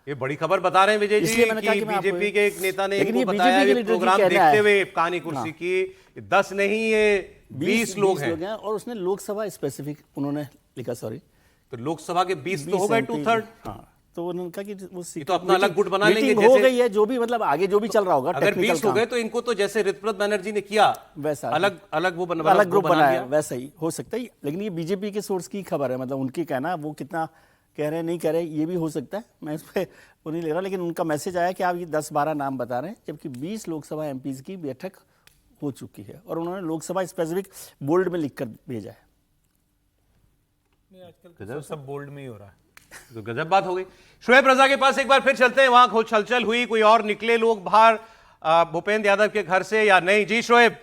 ये बड़ी खबर बता रहे हैं विजय जी कि बीजेपी के एक नेता ने इनको बताया ये प्रोग्राम देखते हुए कहानी कुर्सी की 10 नहीं ये 20 लोग हैं। और उसने लोकसभा स्पेसिफिक उन्होंने लिखा, सॉरी, तो लोकसभा के 20 तो हो गए 2/3। हाँ, तो उन्होंने कहा कि वो तो अपना अलग गुट बना लेंगे, हो गई है जो भी, मतलब आगे जो भी चल रहा होगा। अगर 20 हो गए तो इनको तो जैसे ऋतुव्रत बनर्जी ने किया वैसा अलग अलग वो अलग ग्रुप बनाया, वैसा ही हो सकता है। लेकिन ये बीजेपी के सोर्स की खबर है, मतलब उनकी कहना, वो कितना कह रहे हैं नहीं कह रहे ये भी हो सकता है, मैं इस पर वो नहीं ले रहा। लेकिन उनका मैसेज आया कि आप ये 10-12 नाम बता रहे हैं, जबकि 20 लोकसभा एमपीज की बैठक हो चुकी है और उन्होंने लोकसभा स्पेसिफिक बोल्ड में लिखकर भेजा है। आजकल तो सब बोल्ड में ही हो रहा है, तो गजब बात हो गई। शोएब रजा के पास एक बार फिर चलते हैं, वहां कुछ हलचल हुई, कोई और निकले लोग बाहर भूपेंद्र यादव के घर से या नहीं? जी शोएब।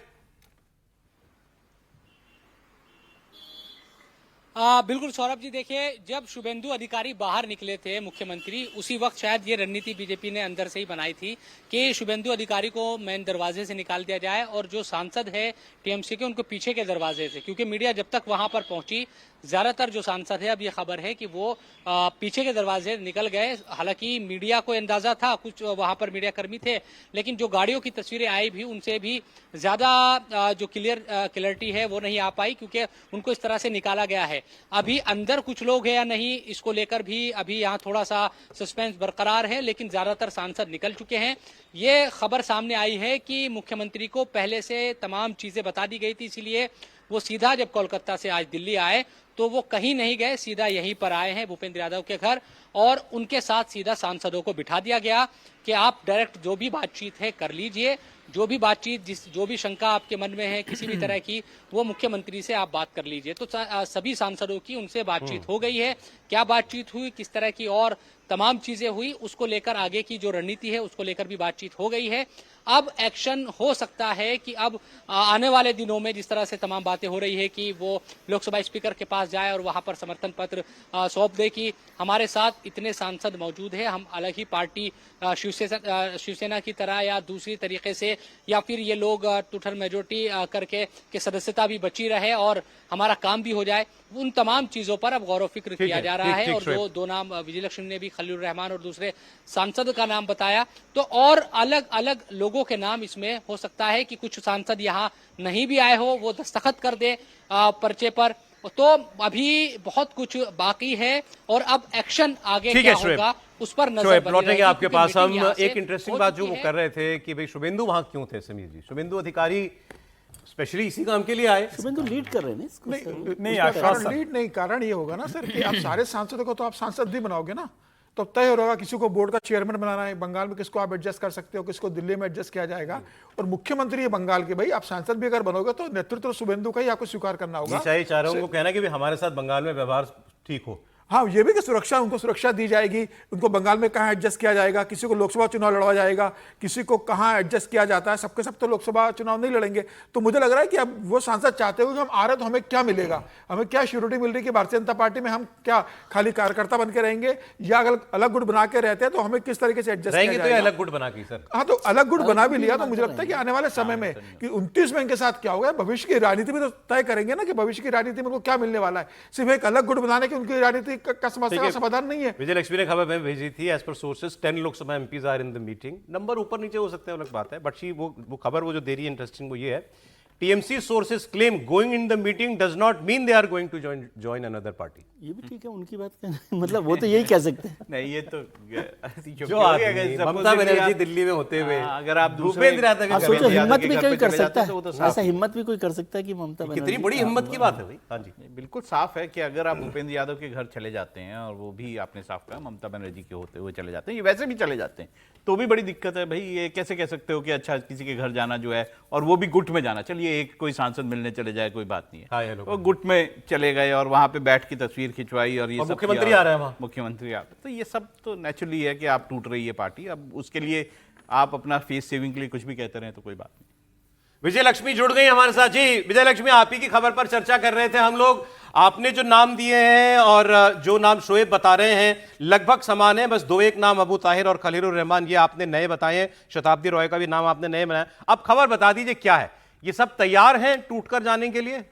बिल्कुल सौरभ जी, देखिए जब शुभेंदु अधिकारी बाहर निकले थे मुख्यमंत्री, उसी वक्त शायद ये रणनीति बीजेपी ने अंदर से ही बनाई थी कि शुभेंदु अधिकारी को मेन दरवाजे से निकाल दिया जाए और जो सांसद है टीएमसी के उनको पीछे के दरवाजे से, क्योंकि मीडिया जब तक वहां पर पहुंची, ज्यादातर जो सांसद है, अब ये खबर है कि वो पीछे के दरवाजे निकल गए। हालांकि मीडिया को अंदाजा था, कुछ वहां पर मीडिया कर्मी थे, लेकिन जो गाड़ियों की तस्वीरें आई भी उनसे भी ज्यादा जो क्लियरिटी है वो नहीं आ पाई, क्योंकि उनको इस तरह से निकाला गया है। अभी अंदर कुछ लोग हैं या नहीं, इसको लेकर भी अभी यहाँ थोड़ा सा सस्पेंस बरकरार है, लेकिन ज्यादातर सांसद निकल चुके हैं। ये खबर सामने आई है कि मुख्यमंत्री को पहले से तमाम चीजें बता दी गई थी, इसीलिए वो सीधा जब कोलकाता से आज दिल्ली आए तो वो कहीं नहीं गए, सीधा यहीं पर आए हैं भूपेंद्र यादव के घर, और उनके साथ सीधा सांसदों को बिठा दिया गया कि आप डायरेक्ट जो भी बातचीत है कर लीजिए, जो भी बातचीत, जो भी शंका आपके मन में है किसी भी तरह की, वो मुख्यमंत्री से आप बात कर लीजिए। तो सभी सांसदों की उनसे बातचीत हो गई है। क्या बातचीत हुई, किस तरह की और तमाम चीजें हुई, उसको लेकर आगे की जो रणनीति है उसको लेकर भी बातचीत हो गई है। अब एक्शन हो सकता है कि अब आने वाले दिनों में जिस तरह से तमाम बातें हो रही है कि वो लोकसभा स्पीकर के पास जाए और वहां पर समर्थन पत्र सौंप दे कि हमारे साथ इतने सांसद मौजूद हैं, हम अलग ही पार्टी शिवसेना की तरह या दूसरी तरीके से, या फिर ये लोग टूटल मेजोरिटी करके के सदस्यता भी बची रहे और हमारा काम भी हो जाए, उन तमाम चीजों पर अब गौर फिक्र किया जा रहा है। और जो दो नाम विजय लक्ष्मी ने भी खलील रहमान और दूसरे सांसद का नाम बताया, तो और अलग अलग लोगों के नाम इसमें हो सकता है कि कुछ सांसद यहाँ नहीं भी आए हो, वो दस्तखत कर दे पर्चे पर। तो अभी बहुत कुछ बाकी है और अब एक्शन आगे क्या होगा उस पर नजर बनी लौटेंगे आपके पास। हम एक इंटरेस्टिंग बात जो वो कर रहे थे कि भाई शुभेंदु वहां क्यों थे? समीर जी, शुभेंदु अधिकारी स्पेशली इसी काम के लिए आए? शुभेंदु लीड कर रहे हैं इसको। नहीं, लीड नहीं, कारण ये होगा ना सर कि आप सारे सांसदों को तो आप सांसद भी बनाओगे ना, तो तय हो रहा किसी को बोर्ड का चेयरमैन बनाना है, बंगाल में किसको आप एडजस्ट कर सकते हो, किसको दिल्ली में एडजस्ट किया जाएगा, और मुख्यमंत्री है बंगाल के, भाई आप सांसद भी अगर बनोगे तो नेतृत्व शुभेंदु का ही आपको स्वीकार करना होगा। चाहिए चाह रहा हूं कहना कि हमारे साथ बंगाल में व्यवहार ठीक हो। हाँ, ये भी कि सुरक्षा, उनको सुरक्षा दी जाएगी, उनको बंगाल में कहाँ एडजस्ट किया जाएगा, किसी को लोकसभा चुनाव लड़वा जाएगा, किसी को कहाँ एडजस्ट किया जाता है, सबके सब तो लोकसभा चुनाव नहीं लड़ेंगे। तो मुझे लग रहा है कि अब वो सांसद चाहते हो कि हम आ रहे तो हमें क्या मिलेगा, हमें क्या श्योरिटी मिल रही है कि भारतीय जनता पार्टी में हम क्या खाली कार्यकर्ता बन के रहेंगे, या अगर अलग गुट बना के रहते हैं तो हमें किस तरीके से एडजस्ट किया जाएगा। अलग गुट बना के सर, हाँ, तो अलग गुट बना भी लिया तो मुझे लगता है कि आने वाले समय में कि 29 में इनके साथ क्या होगा, भविष्य की राजनीति में तो तय करेंगे ना कि भविष्य की राजनीति में उनको क्या मिलने वाला है। सिर्फ एक अलग गुट बनाने की उनकी राजनीति का समस्या समाधान नहीं है। विजय लक्ष्मी ने खबर में भेजी थी, as per sources 10 Lok Sabha MPs are in the meeting. Number ऊपर नीचे हो सकते हैं, अलग बात है, बट वो खबर वो जो दे रही है इंटरेस्टिंग वो ये है, TMC sources claim going in the meeting does not mean they are going to join another party. ये भी ठीक है, उनकी बात मतलब वो तो यही कह सकते हैं। नहीं, ये तो जो ममता बनर्जी दिल्ली में होते हुए अगर आप भूपेंद्र यादव सोचो, हिम्मत भी कोई कर सकता है, ऐसा हिम्मत भी कोई कर सकता है कि ममता बनर्जी, कितनी बड़ी हिम्मत की बात है भाई। हाँ जी, बिल्कुल साफ है कि अगर आप भूपेंद्र यादव के घर चले जाते हैं, और वो भी आपने साफ कहा ममता बनर्जी के होते हुए चले जाते हैं, ये वैसे भी चले जाते हैं, तो भी बड़ी दिक्कत है भाई। ये कैसे कह सकते हो कि अच्छा किसी के घर जाना जो है, और वो भी गुट में जाना, चलिए एक कोई सांसद मिलने चले जाए कोई बात नहीं है, वो गुट में चले गए और वहां पे बैठ की तस्वीर खिंचवाई और ये मुख्यमंत्री आ रहा है वहां, मुख्यमंत्री आ रहा है, तो ये सब तो नेचुरली है कि आप टूट रही है पार्टी। अब उसके लिए आप अपना फेस सेविंग के लिए कुछ भी कहते रहे तो कोई बात नहीं। विजय लक्ष्मी जुड़ गई हमारे साथ। जी विजय लक्ष्मी, आप ही की खबर पर चर्चा कर रहे थे हम लोग, आपने जो नाम दिए हैं और जो नाम शोएब बता रहे हैं लगभग समान है, बस 2-1 नाम अबू ताहिर और खलील रहमान ये आपने नए बताए हैं, शताब्दी रॉय का भी नाम आपने नए बनाया। अब खबर बता दीजिए क्या है, ये सब तैयार हैं टूटकर जाने के लिए?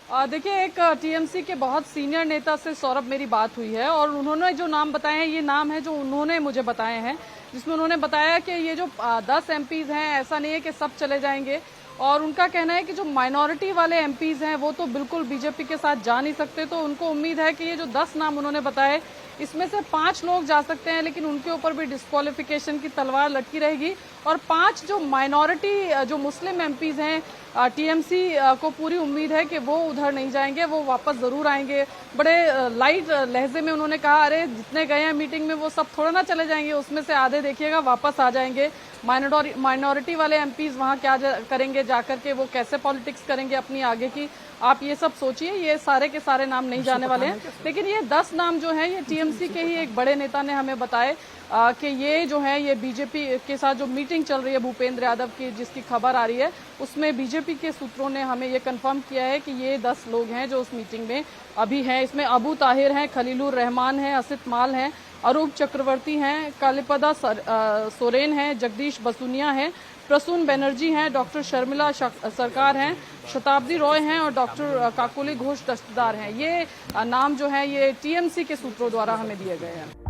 देखिए, एक टीएमसी के बहुत सीनियर नेता से सौरभ मेरी बात हुई है और उन्होंने जो नाम बताए हैं ये नाम है जो उन्होंने मुझे बताए हैं, जिसमें उन्होंने बताया कि ये जो 10 एमपीज हैं ऐसा नहीं है कि सब चले जाएंगे और उनका कहना है कि जो माइनॉरिटी वाले एमपीज हैं वो तो बिल्कुल बीजेपी के साथ जा नहीं सकते। तो उनको उम्मीद है कि ये जो 10 नाम उन्होंने बताए इसमें से 5 लोग जा सकते हैं, लेकिन उनके ऊपर भी डिस्क्वालिफिकेशन की तलवार लटकी रहेगी और 5 जो माइनॉरिटी जो मुस्लिम एमपीज हैं टीएमसी को पूरी उम्मीद है कि वो उधर नहीं जाएंगे, वो वापस जरूर आएंगे। बड़े लाइट लहजे में उन्होंने कहा, अरे जितने गए हैं मीटिंग में वो सब थोड़ा ना चले जाएंगे, उसमें से आधे देखिएगा वापस आ जाएंगे। माइनॉरिटी वाले एमपीज वहां क्या करेंगे जाकर के, वो कैसे पॉलिटिक्स करेंगे अपनी आगे की, आप ये सब सोचिए। ये सारे के सारे नाम नहीं जाने वाले हैं, लेकिन ये 10 नाम जो हैं ये टीएमसी के ही एक बड़े नेता ने हमें बताए कि ये जो है ये बीजेपी के साथ जो मीटिंग चल रही है भूपेंद्र यादव की, जिसकी खबर आ रही है, उसमें बीजेपी के सूत्रों ने हमें ये कंफर्म किया है कि ये 10 लोग हैं जो उस मीटिंग में अभी हैं। इसमें अबू ताहिर हैं, खलीलुर रहमान हैं, असित माल हैं, अरूप चक्रवर्ती हैं, कालीपदा सोरेन हैं, जगदीश बसुनिया हैं, प्रसून बनर्जी हैं, डॉक्टर शर्मिला सरकार हैं, शताब्दी रॉय हैं और डॉक्टर काकोली घोष दस्तदार हैं। ये नाम जो है ये टीएमसी के सूत्रों द्वारा हमें दिए गए हैं।